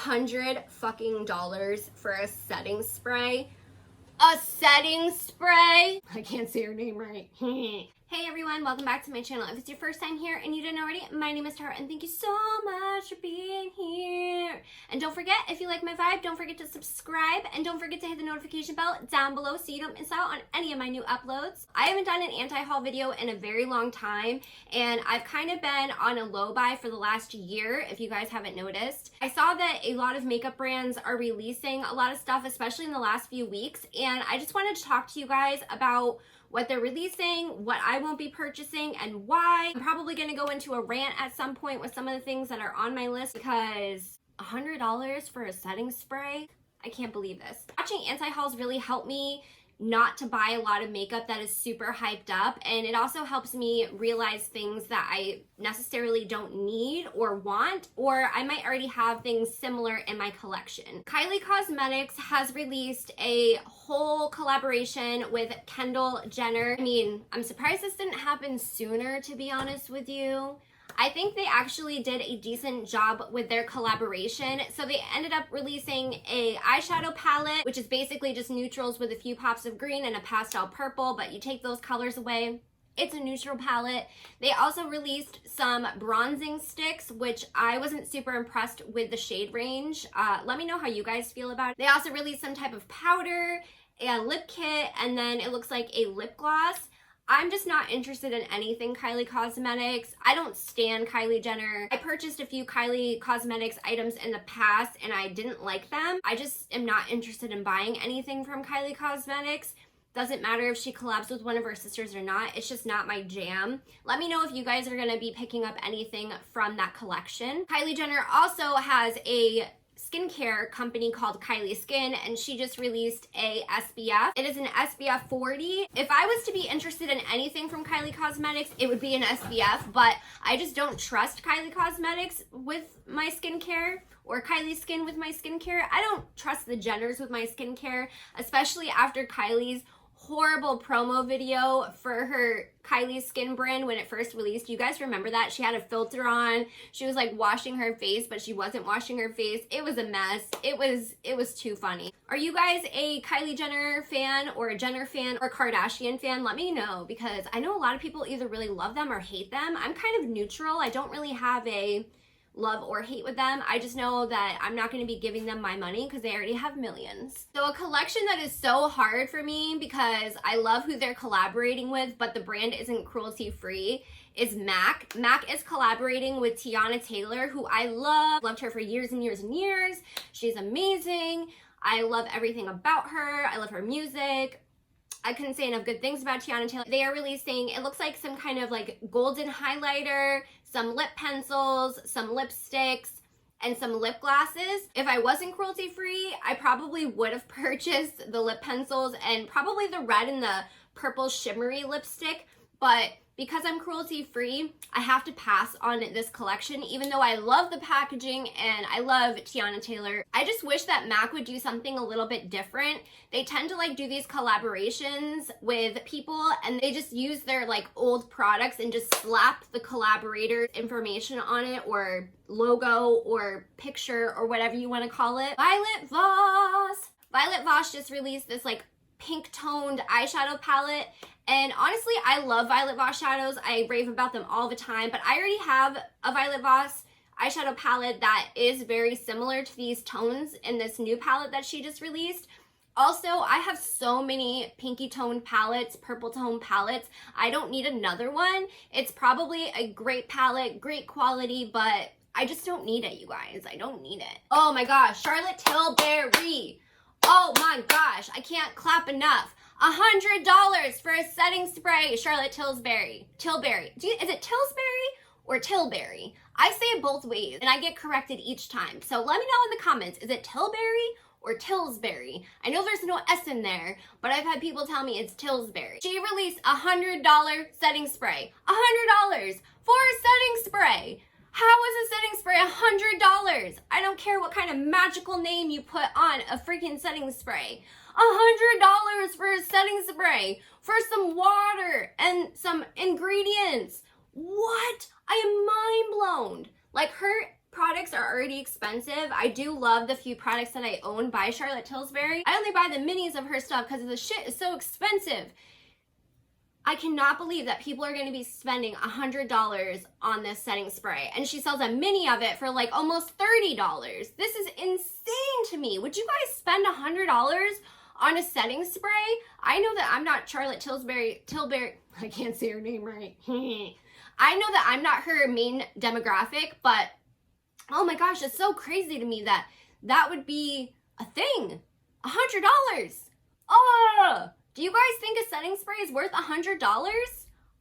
$100 for a setting spray. A setting spray? I can't say her name right. Hey everyone, welcome back to my channel. If it's your first time here and you didn't already, my name is Tara and thank you so much for being here. And don't forget, if you like my vibe, don't forget to subscribe and don't forget to hit the notification bell down below so you don't miss out on any of my new uploads. I haven't done an anti-haul video in a very long time and I've kind of been on a low buy for the last year, if you guys haven't noticed. I saw that a lot of makeup brands are releasing a lot of stuff, especially in the last few weeks, and I just wanted to talk to you guys about what they're releasing, what I won't be purchasing, and why. I'm probably going to go into a rant at some point with some of the things that are on my list because $100 for a setting spray? I can't believe this. Watching anti-hauls really helped me not to buy a lot of makeup that is super hyped up, and it also helps me realize things that I necessarily don't need or want, or I might already have things similar in my collection. Kylie Cosmetics has released a whole collaboration with Kendall Jenner. I mean, I'm surprised this didn't happen sooner, to be honest with you. I think they actually did a decent job with their collaboration. So they ended up releasing a eyeshadow palette, which is basically just neutrals with a few pops of green and a pastel purple, but you take those colors away, it's a neutral palette. They also released some bronzing sticks, which I wasn't super impressed with the shade range. Let me know how you guys feel about it. They also released some type of powder, a lip kit, and then it looks like a lip gloss. I'm just not interested in anything Kylie Cosmetics. I don't stan Kylie Jenner. I purchased a few Kylie Cosmetics items in the past and I didn't like them. I just am not interested in buying anything from Kylie Cosmetics. Doesn't matter if she collabs with one of her sisters or not. It's just not my jam. Let me know if you guys are gonna be picking up anything from that collection. Kylie Jenner also has a skincare company called Kylie Skin, and she just released a SPF. It is an SPF 40. If I was to be interested in anything from Kylie Cosmetics, it would be an SPF, but I just don't trust Kylie Cosmetics with my skincare, or Kylie Skin with my skincare. I don't trust the Jenners with my skincare, especially after Kylie's horrible promo video for her Kylie Skin brand when it first released. You guys remember that? She had a filter on. She was like washing her face, but she wasn't washing her face. It was a mess. It was too funny. Are you guys a Kylie Jenner fan or a Jenner fan or Kardashian fan? Let me know, because I know a lot of people either really love them or hate them. I'm kind of neutral. I don't really have a love or hate with them. I just know that I'm not going to be giving them my money because they already have millions. So a collection that is so hard for me because I love who they're collaborating with, but the brand isn't cruelty free, is MAC. MAC is collaborating with Teyana Taylor, who I love. Loved her for years and years and years. She's amazing. I love everything about her. I love her music. I couldn't say enough good things about Teyana Taylor. They are releasing, it looks like some kind of like golden highlighter, some lip pencils, some lipsticks, and some lip glosses. If I wasn't cruelty free, I probably would have purchased the lip pencils and probably the red and the purple shimmery lipstick, but because I'm cruelty free, I have to pass on this collection, even though I love the packaging and I love Teyana Taylor. I just wish that MAC would do something a little bit different. They tend to like do these collaborations with people and they just use their like old products and just slap the collaborator information on it, or logo or picture or whatever you want to call it. Violet Voss. Violet Voss just released this like pink toned eyeshadow palette, and honestly I love Violet Voss shadows. I rave about them all the time, but I already have a Violet Voss eyeshadow palette that is very similar to these tones in this new palette that she just released. Also, I have so many pinky toned palettes, purple tone palettes. I don't need another one. It's probably a great palette, great quality, but I just don't need it, you guys. I don't need it. Oh my gosh, Charlotte Tilbury. Oh my gosh, I can't clap enough. $100 for a setting spray, Charlotte Tilbury. Tilbury. Is it Tilbury or Tilbury? I say it both ways and I get corrected each time. So let me know in the comments, is it Tilbury or Tilbury? I know there's no S in there, but I've had people tell me it's Tilbury. She released a $100 setting spray. $100 for a setting spray. How is a setting spray $100? I don't care what kind of magical name you put on a freaking setting spray. $100 for a setting spray, for some water and some ingredients. What? I am mind blown. Like, her products are already expensive. I do love the few products that I own by Charlotte Tilbury. I only buy the minis of her stuff because the shit is so expensive. I cannot believe that people are going to be spending $100 on this setting spray. And she sells a mini of it for like almost $30. This is insane to me. Would you guys spend $100 on a setting spray? I know that I'm not Charlotte Tilbury, I can't say her name right. I know that I'm not her main demographic, but oh my gosh, it's so crazy to me that that would be a thing. $100. Oh! Do you guys think a setting spray is worth $100?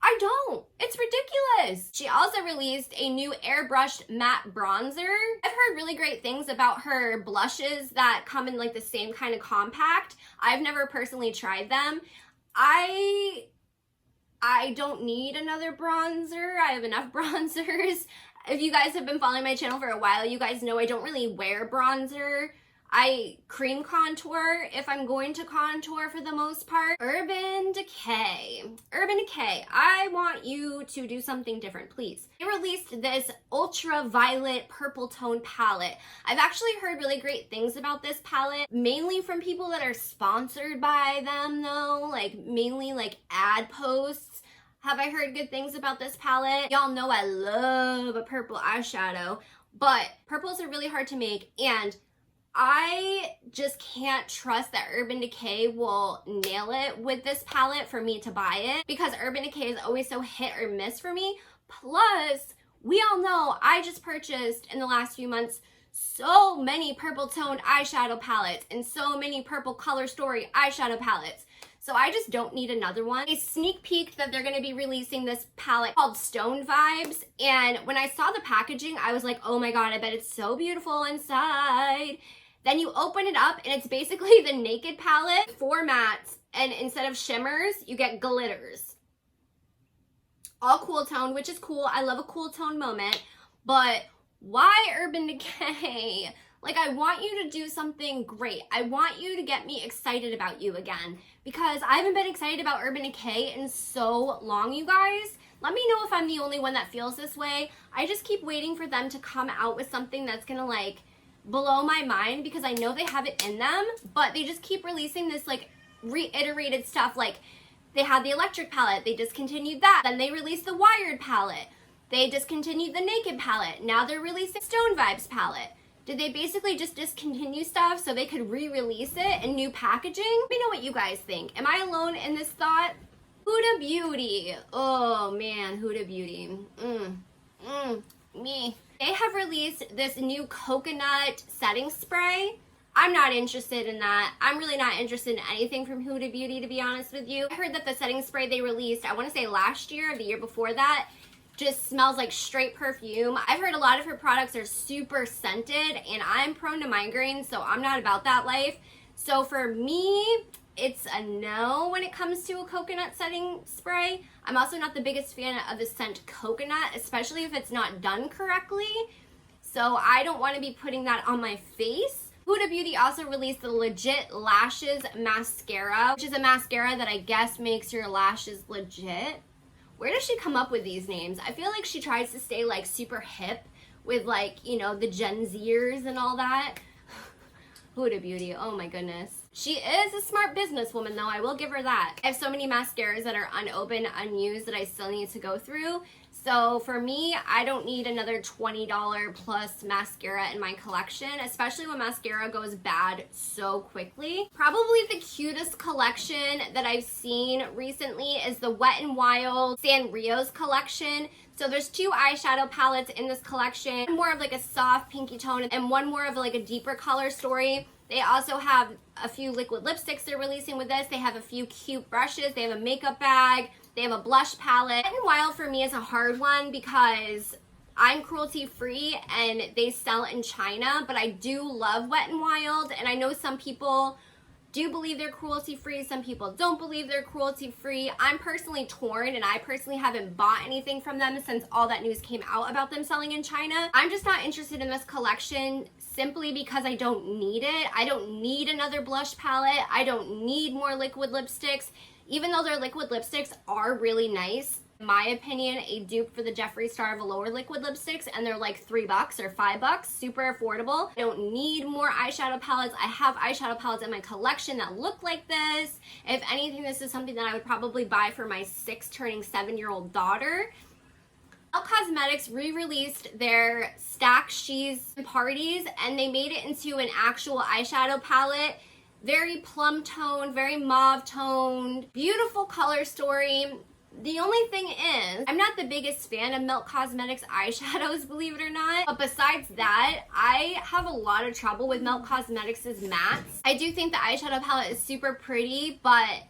I don't. It's ridiculous. She also released a new airbrushed matte bronzer. I've heard really great things about her blushes that come in like the same kind of compact. I've never personally tried them. I don't need another bronzer. I have enough bronzers. If you guys have been following my channel for a while, you guys know I don't really wear bronzer. I cream contour if I'm going to contour for the most part. Urban Decay. Urban Decay, I want you to do something different, please. They released this ultraviolet purple tone palette. I've actually heard really great things about this palette, mainly from people that are sponsored by them though, like mainly like ad posts. Have I heard good things about this palette? Y'all know I love a purple eyeshadow, but purples are really hard to make, and I just can't trust that Urban Decay will nail it with this palette for me to buy it, because Urban Decay is always so hit or miss for me. Plus, we all know I just purchased in the last few months so many purple toned eyeshadow palettes and so many purple color story eyeshadow palettes. So I just don't need another one. They sneak peeked that they're going to be releasing this palette called Stone Vibes. And when I saw the packaging, I was like, oh my God, I bet it's so beautiful inside. Then you open it up and it's basically the Naked palette, 4 mattes, and instead of shimmers, you get glitters. All cool tone, which is cool. I love a cool tone moment, but why Urban Decay? Like, I want you to do something great. I want you to get me excited about you again, because I haven't been excited about Urban Decay in so long, you guys. Let me know if I'm the only one that feels this way. I just keep waiting for them to come out with something that's gonna like blow my mind, because I know they have it in them, but they just keep releasing this like reiterated stuff. Like, they had the electric palette, they discontinued that. Then they released the wired palette. They discontinued the Naked palette. Now they're releasing Stone Vibes palette. Did they basically just discontinue stuff so they could re-release it in new packaging? Let me know what you guys think. Am I alone in this thought? Huda Beauty. Oh man, Huda Beauty. Me. They have released this new coconut setting spray. I'm not interested in that. I'm really not interested in anything from Huda Beauty, to be honest with you. I heard that the setting spray they released, I want to say last year or the year before that, just smells like straight perfume. I've heard a lot of her products are super scented, and I'm prone to migraines, so I'm not about that life. So for me, it's a no when it comes to a coconut setting spray. I'm also not the biggest fan of the scent coconut, especially if it's not done correctly. So I don't want to be putting that on my face. Huda Beauty also released the Legit Lashes Mascara, which is a mascara that I guess makes your lashes legit. Where does she come up with these names? I feel like she tries to stay like super hip with like, you know, the Gen Zers and all that. Huda Beauty, oh my goodness. She is a smart businesswoman though, I will give her that. I have so many mascaras that are unopened, unused that I still need to go through. So for me, I don't need another $20 plus mascara in my collection, especially when mascara goes bad so quickly. Probably the cutest collection that I've seen recently is the Wet n Wild Sanrio's collection. So there's 2 eyeshadow palettes in this collection, one more of like a soft pinky tone and one more of like a deeper color story. They also have a few liquid lipsticks they're releasing with this. They have a few cute brushes. They have a makeup bag. They have a blush palette. Wet n Wild for me is a hard one because I'm cruelty free and they sell in China, but I do love Wet n Wild, and I know some people do believe they're cruelty free, some people don't believe they're cruelty free. I'm personally torn, and I personally haven't bought anything from them since all that news came out about them selling in China. I'm just not interested in this collection simply because I don't need it. I don't need another blush palette. I don't need more liquid lipsticks. Even though their liquid lipsticks are really nice, In my opinion, a dupe for the Jeffree Star Velour liquid lipsticks, and they're like $3 or $5, super affordable. I don't need more eyeshadow palettes. I have eyeshadow palettes in my collection that look like this. If anything, this is something that I would probably buy for my 6 turning 7-year-old daughter. Cosmetics re-released their Stack She's Parties, and they made it into an actual eyeshadow palette. Very plum toned, very mauve toned, beautiful color story. The only thing is, I'm not the biggest fan of Milk Cosmetics eyeshadows, believe it or not. But besides that, I have a lot of trouble with Milk Cosmetics' mattes. I do think the eyeshadow palette is super pretty, but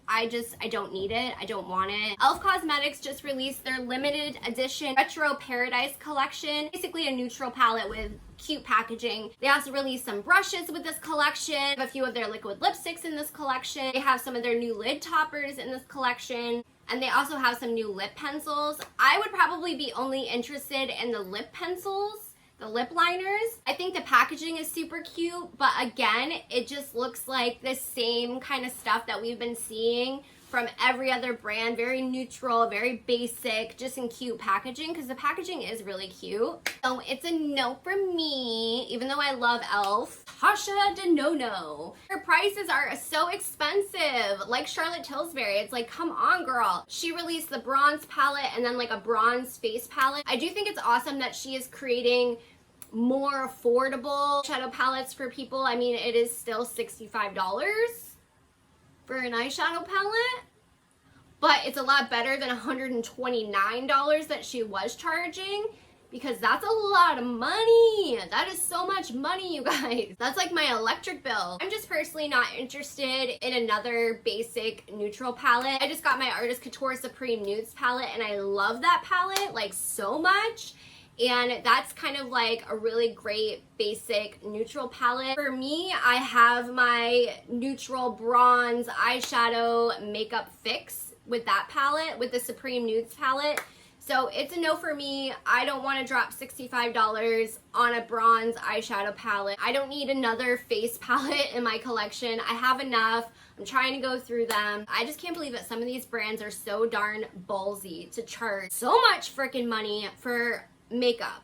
I don't need it. I don't want it. e.l.f. Cosmetics just released their limited edition Retro Paradise collection. Basically a neutral palette with cute packaging. They also released some brushes with this collection, a few of their liquid lipsticks in this collection. They have some of their new lid toppers in this collection. And they also have some new lip pencils. I would probably be only interested in the lip pencils, the lip liners. I think the packaging is super cute, but again, it just looks like the same kind of stuff that we've been seeing from every other brand. Very neutral, very basic, just in cute packaging, because the packaging is really cute. So it's a no for me, even though I love e.l.f. Natasha Denona. Her prices are so expensive, like Charlotte Tilbury. It's like, come on, girl. She released the bronze palette and then like a bronze face palette. I do think it's awesome that she is creating more affordable shadow palettes for people. I mean, it is still $65 for an eyeshadow palette, but it's a lot better than $129 that she was charging, because that's a lot of money. That is so much money, you guys. That's like my electric bill. I'm just personally not interested in another basic neutral palette. I just got my Artist Couture Supreme Nudes palette, and I love that palette like so much. And that's kind of like a really great basic neutral palette. For me, I have my neutral bronze eyeshadow makeup fix with that palette, with the Supreme Nudes palette. So it's a no for me. I don't want to drop $65 on a bronze eyeshadow palette. I don't need another face palette in my collection. I have enough. I'm trying to go through them. I just can't believe that some of these brands are so darn ballsy to charge so much freaking money for makeup.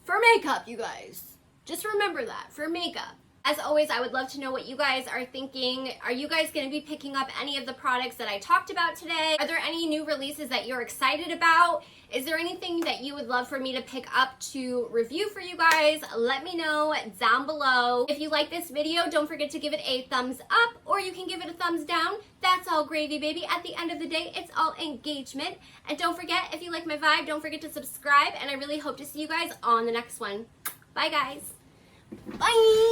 For makeup, you guys. Just remember that, for makeup. As always, I would love to know what you guys are thinking. Are you guys going to be picking up any of the products that I talked about today? Are there any new releases that you're excited about? Is there anything that you would love for me to pick up to review for you guys? Let me know down below. If you like this video, don't forget to give it a thumbs up, or you can give it a thumbs down. That's all gravy, baby. At the end of the day, it's all engagement. And don't forget, if you like my vibe, don't forget to subscribe, and I really hope to see you guys on the next one. Bye, guys. Bye.